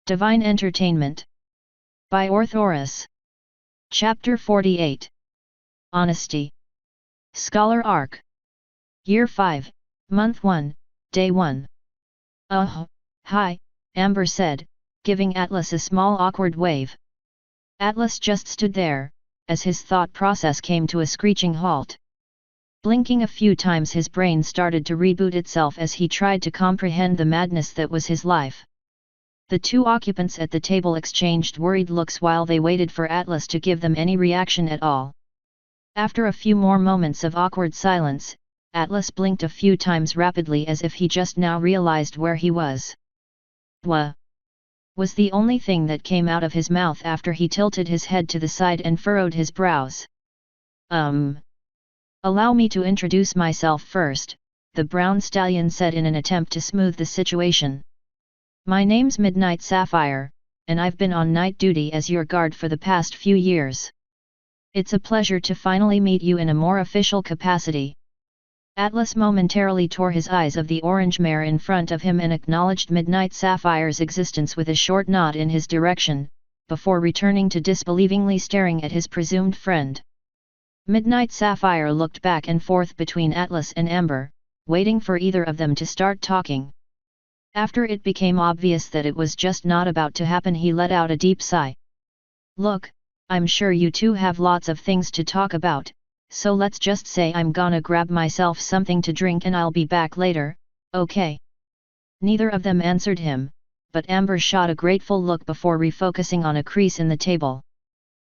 Divine Entertainment. By Orthoris. Chapter 48. Honesty. Scholar Arc. Year 5, Month 1, Day 1. Hi, Amber said, giving Atlas a small awkward wave. Atlas just stood there, as his thought process came to a screeching halt. Blinking a few times, his brain started to reboot itself as he tried to comprehend the madness that was his life. The two occupants at the table exchanged worried looks while they waited for Atlas to give them any reaction at all. After a few more moments of awkward silence, Atlas blinked a few times rapidly as if he just now realized where he was. "Wha?" was the only thing that came out of his mouth after he tilted his head to the side and furrowed his brows. Allow me to introduce myself first," the brown stallion said in an attempt to smooth the situation. "My name's Midnight Sapphire, and I've been on night duty as your guard for the past few years. It's a pleasure to finally meet you in a more official capacity." Atlas momentarily tore his eyes of the orange mare in front of him and acknowledged Midnight Sapphire's existence with a short nod in his direction, before returning to disbelievingly staring at his presumed friend. Midnight Sapphire looked back and forth between Atlas and Amber, waiting for either of them to start talking. After it became obvious that it was just not about to happen, he let out a deep sigh. "Look, I'm sure you two have lots of things to talk about, so let's just say I'm gonna grab myself something to drink and I'll be back later, okay?" Neither of them answered him, but Amber shot a grateful look before refocusing on a crease in the table.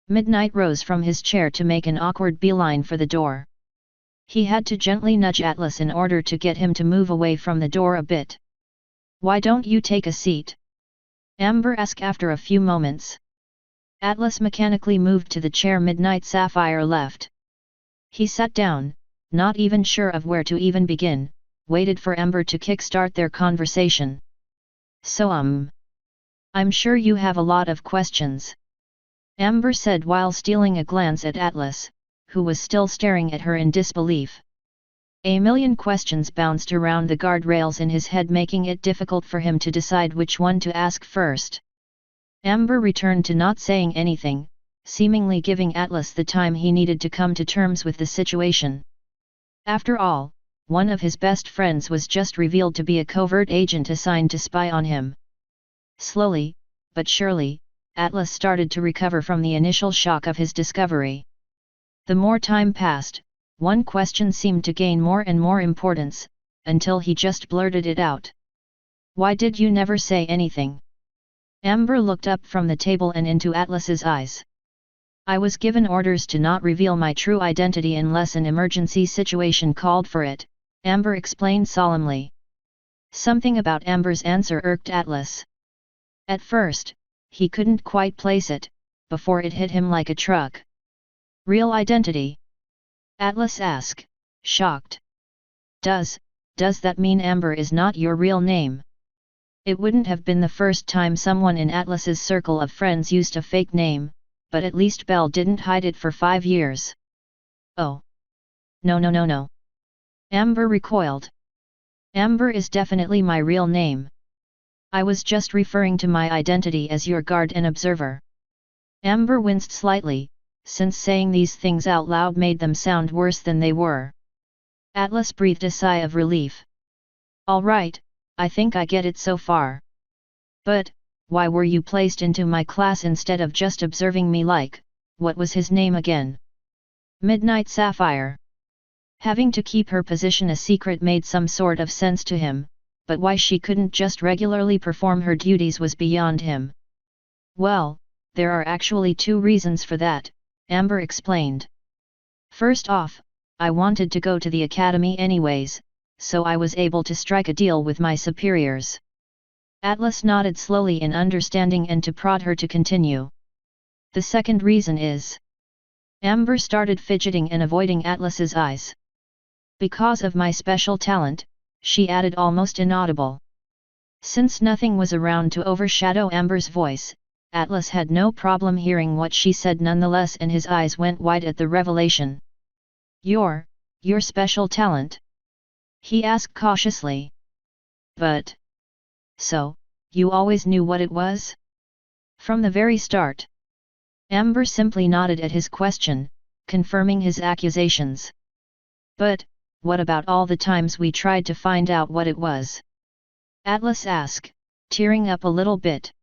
Midnight rose from his chair to make an awkward beeline for the door. He had to gently nudge Atlas in order to get him to move away from the door a bit. "Why don't you take a seat?" Amber asked after a few moments. Atlas mechanically moved to the chair Midnight Sapphire left. He sat down, not even sure of where to even begin, waited for Amber to kickstart their conversation. "So I'm sure you have a lot of questions," Amber said while stealing a glance at Atlas, who was still staring at her in disbelief. A million questions bounced around the guardrails in his head, making it difficult for him to decide which one to ask first. Amber returned to not saying anything, seemingly giving Atlas the time he needed to come to terms with the situation. After all, one of his best friends was just revealed to be a covert agent assigned to spy on him. Slowly, but surely, Atlas started to recover from the initial shock of his discovery. The more time passed, one question seemed to gain more and more importance, until he just blurted it out. "Why did you never say anything?" Amber looked up from the table and into Atlas's eyes. "I was given orders to not reveal my true identity unless an emergency situation called for it," Amber explained solemnly. Something about Amber's answer irked Atlas. At first, he couldn't quite place it, before it hit him like a truck. "Real identity?" Atlas asked, shocked. Does that mean Amber is not your real name?" It wouldn't have been the first time someone in Atlas's circle of friends used a fake name, but at least Belle didn't hide it for 5 years. "Oh. No. Amber recoiled. "Amber is definitely my real name. I was just referring to my identity as your guard and observer." Amber winced slightly, since saying these things out loud made them sound worse than they were. Atlas breathed a sigh of relief. "All right, I think I get it so far. But, why were you placed into my class instead of just observing me like, what was his name again?" "Midnight Sapphire." Having to keep her position a secret made some sort of sense to him, but why she couldn't just regularly perform her duties was beyond him. "Well, there are actually 2 reasons for that," Amber explained. "First off, I wanted to go to the academy anyways, so I was able to strike a deal with my superiors." Atlas nodded slowly in understanding and to prod her to continue. "The second reason is..." Amber started fidgeting and avoiding Atlas's eyes. "Because of my special talent," she added almost inaudible. Since nothing was around to overshadow Amber's voice, Atlas had no problem hearing what she said nonetheless, and his eyes went wide at the revelation. Your special talent?" he asked cautiously. "But... so, You always knew what it was? From the very start. Amber simply nodded at his question, confirming his accusations. But, what about all the times we tried to find out what it was? Atlas asked, tearing up a little bit.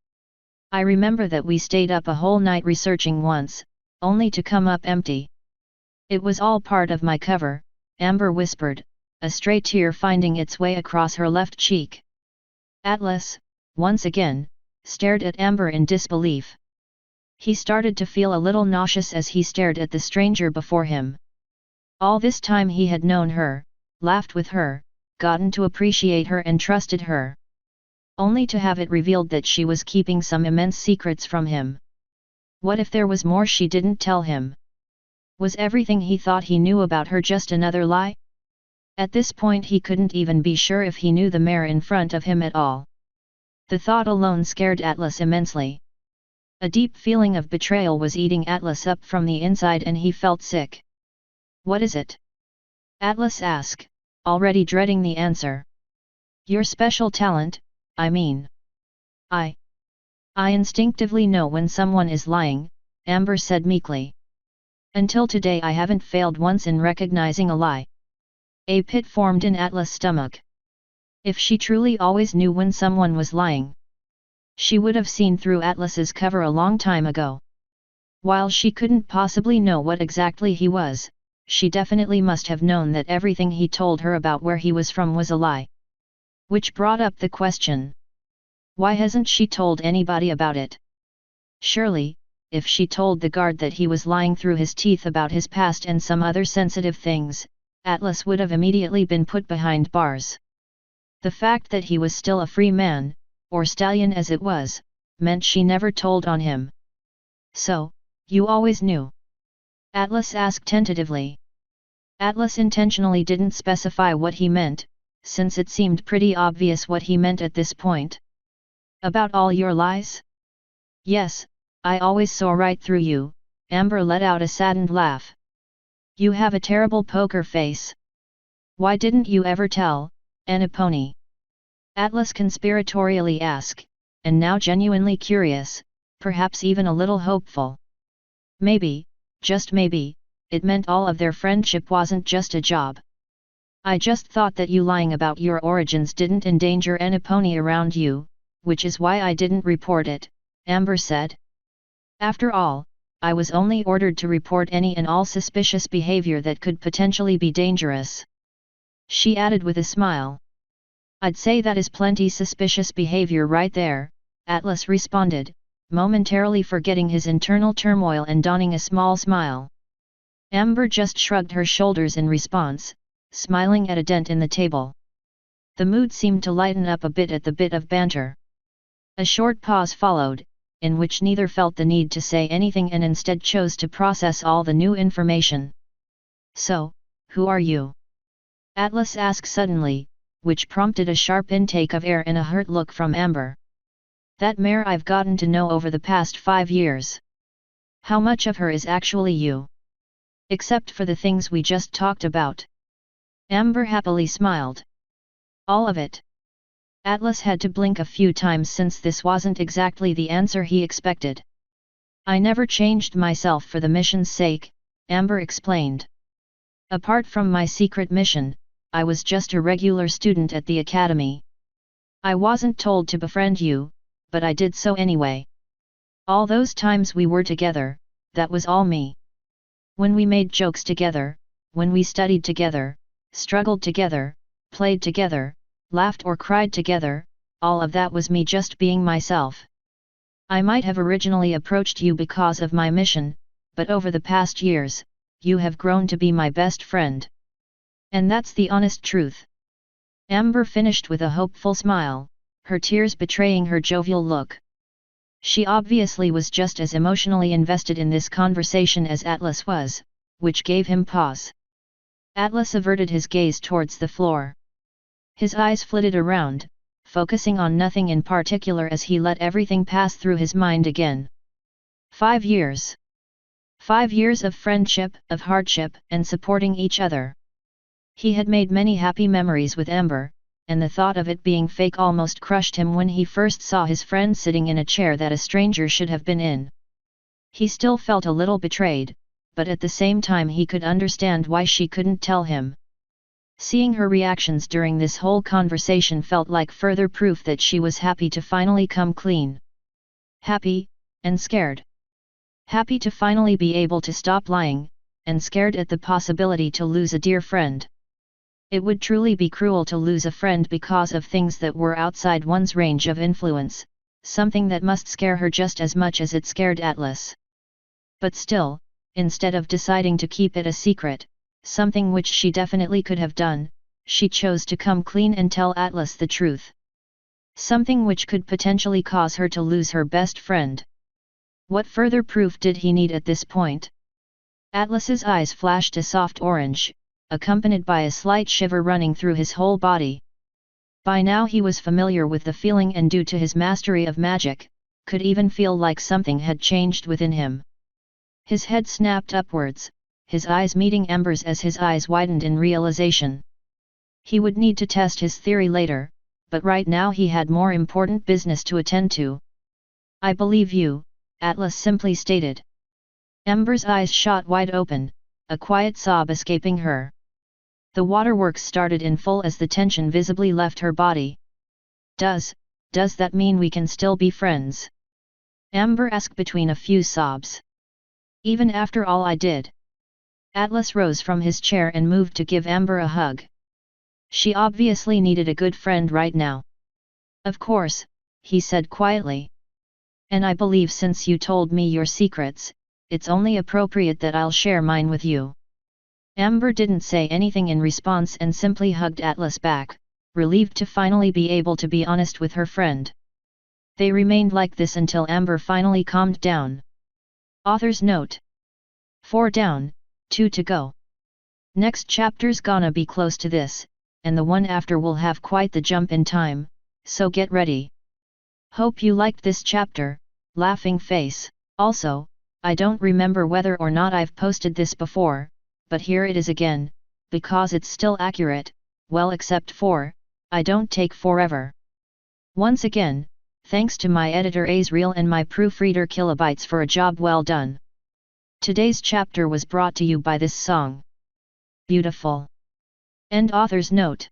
I remember that we stayed up a whole night researching once, only to come up empty. It was all part of my cover, Amber whispered, a stray tear finding its way across her left cheek. Atlas, once again, stared at Amber in disbelief. He started to feel a little nauseous as he stared at the stranger before him. All this time he had known her, laughed with her, gotten to appreciate her and trusted her. Only to have it revealed that she was keeping some immense secrets from him. What if there was more she didn't tell him? Was everything he thought he knew about her just another lie? At this point he couldn't even be sure if he knew the mare in front of him at all. The thought alone scared Atlas immensely. A deep feeling of betrayal was eating Atlas up from the inside and he felt sick. What is it? Atlas asked, already dreading the answer. Your special talent, I mean. I instinctively know when someone is lying, Amber said meekly. Until today I haven't failed once in recognizing a lie. A pit formed in Atlas' stomach. If she truly always knew when someone was lying, she would have seen through Atlas's cover a long time ago. While she couldn't possibly know what exactly he was, she definitely must have known that everything he told her about where he was from was a lie. Which brought up the question. Why hasn't she told anybody about it? Surely, if she told the guard that he was lying through his teeth about his past and some other sensitive things, Atlas would have immediately been put behind bars. The fact that he was still a free man, or stallion as it was, meant she never told on him. So, you always knew? Atlas asked tentatively. Atlas intentionally didn't specify what he meant, since it seemed pretty obvious what he meant at this point. About all your lies? Yes, I always saw right through you, Amber let out a saddened laugh. You have a terrible poker face. Why didn't you ever tell, Aniponi? Atlas conspiratorially asked, and now genuinely curious, perhaps even a little hopeful. Maybe, just maybe, it meant all of their friendship wasn't just a job. I just thought that you lying about your origins didn't endanger Aniponi around you, which is why I didn't report it, Amber said. After all, I was only ordered to report any and all suspicious behavior that could potentially be dangerous. She added with a smile. I'd say that is plenty suspicious behavior right there, Atlas responded, momentarily forgetting his internal turmoil and donning a small smile. Amber just shrugged her shoulders in response, smiling at a dent in the table. The mood seemed to lighten up a bit at the bit of banter. A short pause followed, in which neither felt the need to say anything and instead chose to process all the new information. So, who are you? Atlas asked suddenly, which prompted a sharp intake of air and a hurt look from Amber. That mare I've gotten to know over the past 5 years. How much of her is actually you? Except for the things we just talked about. Amber happily smiled. All of it. Atlas had to blink a few times since this wasn't exactly the answer he expected. I never changed myself for the mission's sake, Amber explained. Apart from my secret mission, I was just a regular student at the academy. I wasn't told to befriend you, but I did so anyway. All those times we were together, that was all me. When we made jokes together, when we studied together, struggled together, played together, laughed or cried together, all of that was me just being myself. I might have originally approached you because of my mission, but over the past years, you have grown to be my best friend. And that's the honest truth. Amber finished with a hopeful smile, her tears betraying her jovial look. She obviously was just as emotionally invested in this conversation as Atlas was, which gave him pause. Atlas averted his gaze towards the floor. His eyes flitted around, focusing on nothing in particular as he let everything pass through his mind again. 5 years. 5 years of friendship, of hardship, and supporting each other. He had made many happy memories with Amber, and the thought of it being fake almost crushed him when he first saw his friend sitting in a chair that a stranger should have been in. He still felt a little betrayed, but at the same time he could understand why she couldn't tell him. Seeing her reactions during this whole conversation felt like further proof that she was happy to finally come clean. Happy, and scared. Happy to finally be able to stop lying, and scared at the possibility to lose a dear friend. It would truly be cruel to lose a friend because of things that were outside one's range of influence, something that must scare her just as much as it scared Atlas. But still, instead of deciding to keep it a secret, something which she definitely could have done, she chose to come clean and tell Atlas the truth. Something which could potentially cause her to lose her best friend. What further proof did he need at this point? Atlas's eyes flashed a soft orange, accompanied by a slight shiver running through his whole body. By now he was familiar with the feeling and due to his mastery of magic, could even feel like something had changed within him. His head snapped upwards, his eyes meeting Ember's as his eyes widened in realization. He would need to test his theory later, but right now he had more important business to attend to. I believe you, Atlas simply stated. Ember's eyes shot wide open, a quiet sob escaping her. The waterworks started in full as the tension visibly left her body. Does that mean we can still be friends? Amber asked between a few sobs. Even after all I did. Atlas rose from his chair and moved to give Amber a hug. She obviously needed a good friend right now. Of course, he said quietly. And I believe since you told me your secrets, it's only appropriate that I'll share mine with you. Amber didn't say anything in response and simply hugged Atlas back, relieved to finally be able to be honest with her friend. They remained like this until Amber finally calmed down. Author's note: 4 down, 2 to go. Next chapter's gonna be close to this, and the one after will have quite the jump in time, so get ready. Hope you liked this chapter, laughing face. Also, I don't remember whether or not I've posted this before, but here it is again, because it's still accurate, well except for, I don't take forever. Once again, thanks to my editor Azriel and my proofreader Kilobytes for a job well done. Today's chapter was brought to you by this song. Beautiful. End author's note.